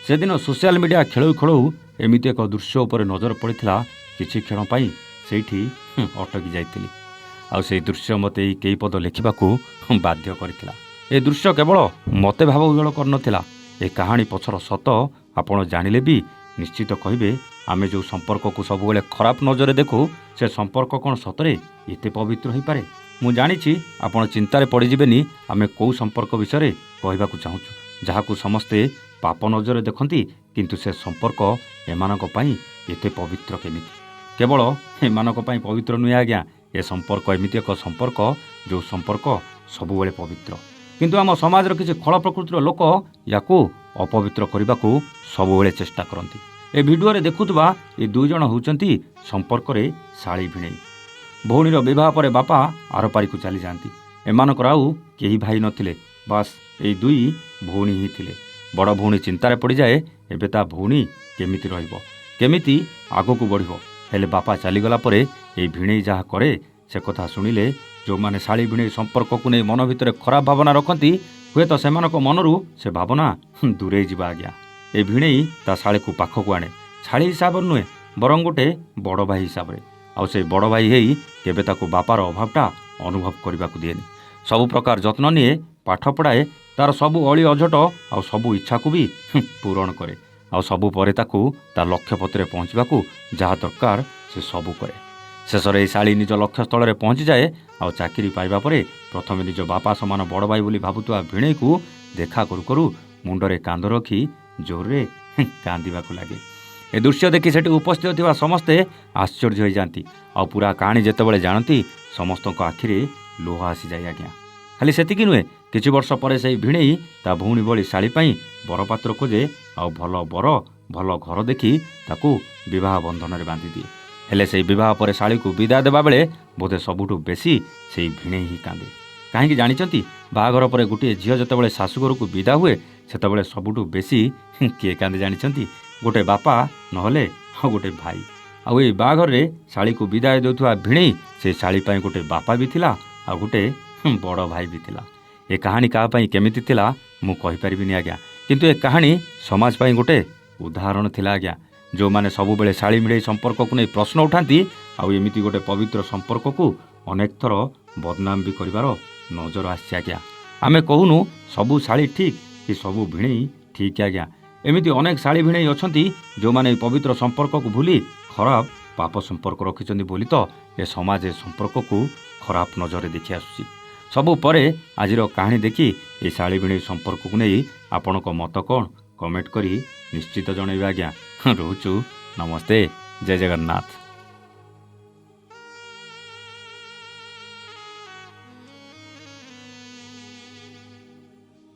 ସେଦିନ social media ଖେଳୁ ଖେଳୁ ଏମିତି ଏକ ଦୃଶ୍ୟ ଉପରେ ନଜର ପଡ଼ିଥିଲା, କିଛି କ୍ଷଣ ପାଇଁ ସେଇଠି ଅଟକି ଯାଇଥିଲି। ଆଉ ସେଇ ଦୃଶ୍ୟ ମୋତେ ଏଇ କେଇ ପଦ ଲେଖିବାକୁ ବାଧ୍ୟ କରିଥିଲା। ଏ ଦୃଶ୍ୟ କେବଳ ମୋତେ ଭାବବିହ୍ୱଳ କରିନଥିଲା, ଏ କାହାଣୀ ପଛର ସତ ଆପଣ ଜାଣିଲେ ବି ନିଶ୍ଚିତ କହିବେ, ଆମେ ଯେଉଁ ସମ୍ପର୍କକୁ ସବୁବେଳେ ଖରାପ ନଜରରେ ଦେଖୁ, ସେ ସମ୍ପର୍କ କ'ଣ ସତରେ ଏତେ ପବିତ୍ର ହୋଇପାରେ? ମୁଁ ଜାଣିଛି ଆପଣ ଚିନ୍ତାରେ ପଡ଼ିଯିବେନି ଆମେ କେଉଁ ସମ୍ପର୍କ ବିଷୟରେ କହିବାକୁ ଚାହୁଁଛୁ, ଯାହାକୁ ସମସ୍ତେ ପାପ ନଜରରେ ଦେଖନ୍ତି, କିନ୍ତୁ ସେ ସମ୍ପର୍କ ଏମାନଙ୍କ ପାଇଁ ଏତେ ପବିତ୍ର କେମିତି? କେବଳ ଏମାନଙ୍କ ପାଇଁ ପବିତ୍ର ନୁହେଁ ଆଜ୍ଞା, ଏ ସମ୍ପର୍କ ଏମିତି ଏକ ସମ୍ପର୍କ ଯେଉଁ ସମ୍ପର୍କ ସବୁବେଳେ ପବିତ୍ର, କିନ୍ତୁ ଆମ ସମାଜର କିଛି ଖଳ ପ୍ରକୃତିର ଲୋକ ୟାକୁ ଅପବିତ୍ର କରିବାକୁ ସବୁବେଳେ ଚେଷ୍ଟା କରନ୍ତି। ଏ ଭିଡ଼ିଓରେ ଦେଖୁଥିବା ଏ ଦୁଇ ଜଣ ହେଉଛନ୍ତି ସମ୍ପର୍କରେ ଶାଳୀ ଭିଣେଇ। ଭଉଣୀର ବିବାହ ପରେ ବାପା ଆରପାରିକୁ ଚାଲିଯାଆନ୍ତି। ଏମାନଙ୍କର ଆଉ କେହି ଭାଇ ନଥିଲେ, ବାସ୍ ଏଇ ଦୁଇ ଭଉଣୀ ହିଁ ଥିଲେ। ବଡ଼ ଭଉଣୀ ଚିନ୍ତାରେ ପଡ଼ିଯାଏ, ଏବେ ତା ଭଉଣୀ କେମିତି ରହିବ, କେମିତି ଆଗକୁ ବଢ଼ିବ। ହେଲେ ବାପା ଚାଲିଗଲା ପରେ ଏଇ ଭିଣେଇ ଯାହା କରେ, ସେ କଥା ଶୁଣିଲେ ଯେଉଁମାନେ ଶାଳୀ ଭିଣେଇ ସମ୍ପର୍କକୁ ନେଇ ମନ ଭିତରେ ଖରାପ ଭାବନା ରଖନ୍ତି, ହୁଏତ ସେମାନଙ୍କ ମନରୁ ସେ ଭାବନା ଦୂରେଇ ଯିବା ଆଜ୍ଞା। ଏ ଭିଣେଇ ତା ଶାଳୀକୁ ପାଖକୁ ଆଣେ, ଶାଳୀ ହିସାବରେ ନୁହେଁ, ବରଂ ଗୋଟେ ବଡ଼ ଭାଇ ହିସାବରେ। ଆଉ ସେଇ ବଡ଼ ଭାଇ ହେଇ କେବେ ତାକୁ ବାପାର ଅଭାବଟା ଅନୁଭବ କରିବାକୁ ଦିଏନି। ସବୁ ପ୍ରକାର ଯତ୍ନ ନିଏ, ପାଠ ପଢ଼ାଏ, ତାର ସବୁ ଅଳି ଅଝଟ ଆଉ ସବୁ ଇଚ୍ଛାକୁ ବି ପୂରଣ କରେ। ଆଉ ସବୁ ପରେ ତାକୁ ତା ଲକ୍ଷ୍ୟପଥରେ ପହଞ୍ଚିବାକୁ ଯାହା ଦରକାର ସେ ସବୁ କରେ। ଶେଷରେ ଏହି ଶାଳୀ ନିଜ ଲକ୍ଷ୍ୟସ୍ଥଳରେ ପହଞ୍ଚିଯାଏ। ଆଉ ଚାକିରି ପାଇବା ପରେ ପ୍ରଥମେ ନିଜ ବାପା ସମାନ ବଡ଼ ଭାଇ ବୋଲି ଭାବୁଥିବା ଭିଣେଇକୁ ଦେଖା କରୁ କରୁ ମୁଣ୍ଡରେ କାନ୍ଦ ରଖି ଜୋରରେ କାନ୍ଦିବାକୁ ଲାଗେ। ଏ ଦୃଶ୍ୟ ଦେଖି ସେଠି ଉପସ୍ଥିତ ଥିବା ସମସ୍ତେ ଆଶ୍ଚର୍ଯ୍ୟ ହୋଇଯାଆନ୍ତି। ଆଉ ପୁରା କାହାଣୀ ଯେତେବେଳେ ଜାଣନ୍ତି, ସମସ୍ତଙ୍କ ଆଖିରେ ଲୁହ ଆସିଯାଏ ଆଜ୍ଞା। ଖାଲି ସେତିକି ନୁହେଁ, କିଛି ବର୍ଷ ପରେ ସେହି ଭିଣେଇ ତା ଭଉଣୀ ଭଳି ଶାଳୀ ପାଇଁ ବରପାତ୍ର ଖୋଜେ, ଆଉ ଭଲ ବର ଭଲ ଘର ଦେଖି ତାକୁ ବିବାହ ବନ୍ଧନରେ ବାନ୍ଧିଦିଏ। ହେଲେ ସେହି ବିବାହ ପରେ ଶାଳୀକୁ ବିଦାୟ ଦେବା ବେଳେ ବୋଧେ ସବୁଠୁ ବେଶୀ ସେହି ଭିଣେଇ ହିଁ କାନ୍ଦେ। କାହିଁକି ଜାଣିଛନ୍ତି? ବାହାଘର ପରେ ଗୋଟିଏ ଝିଅ ଯେତେବେଳେ ଶାଶୁଘରକୁ ବିଦା ହୁଏ, ସେତେବେଳେ ସବୁଠୁ ବେଶୀ କିଏ କାନ୍ଦେ ଜାଣିଛନ୍ତି? ଗୋଟେ ବାପା, ନହେଲେ ଆଉ ଗୋଟେ ଭାଇ। ଆଉ ଏଇ ବାହାଘରରେ ଶାଳୀକୁ ବିଦାୟ ଦେଉଥିବା ଭିଣେଇ ସେ ଶାଳୀ ପାଇଁ ଗୋଟେ ବାପା ବି ଥିଲା, ଆଉ ଗୋଟେ ବଡ଼ ଭାଇ ବି ଥିଲା। ଏ କାହାଣୀ କାହା ପାଇଁ କେମିତି ଥିଲା ମୁଁ କହିପାରିବିନି ଆଜ୍ଞା, କିନ୍ତୁ ଏ କାହାଣୀ ସମାଜ ପାଇଁ ଗୋଟେ ଉଦାହରଣ ଥିଲା ଆଜ୍ଞା। ଯେଉଁମାନେ ସବୁବେଳେ ଶାଳୀ ଭିଣେଇ ସମ୍ପର୍କକୁ ନେଇ ପ୍ରଶ୍ନ ଉଠାନ୍ତି, ଆଉ ଏମିତି ଗୋଟେ ପବିତ୍ର ସମ୍ପର୍କକୁ ଅନେକ ଥର ବଦନାମ ବି କରିବାର ନଜର ଆସିଛି ଆଜ୍ଞା। ଆମେ କହୁନୁ ସବୁ ଶାଳୀ ଠିକ୍ କି ସବୁ ଭିଣେଇ ଠିକ୍ ଆଜ୍ଞା। ଏମିତି ଅନେକ ଶାଳୀ ଭିଣେଇ ଅଛନ୍ତି ଯେଉଁମାନେ ଏହି ପବିତ୍ର ସମ୍ପର୍କକୁ ଭୁଲି ଖରାପ ପାପ ସମ୍ପର୍କ ରଖିଛନ୍ତି ବୋଲି ତ ଏ ସମାଜ ଏ ସମ୍ପର୍କକୁ ଖରାପ ନଜରରେ ଦେଖି ଆସୁଛି। ସବୁ ପରେ ଆଜିର କାହାଣୀ ଦେଖି ଏ ଶାଳୀ ଭିଣେଇ ସମ୍ପର୍କକୁ ନେଇ ଆପଣଙ୍କ ମତ କ'ଣ, କମେଣ୍ଟ କରି ନିଶ୍ଚିତ ଜଣାଇବେ ଆଜ୍ଞା। ରହୁଛୁ, ନମସ୍ତେ, ଜୟ ଜଗନ୍ନାଥ।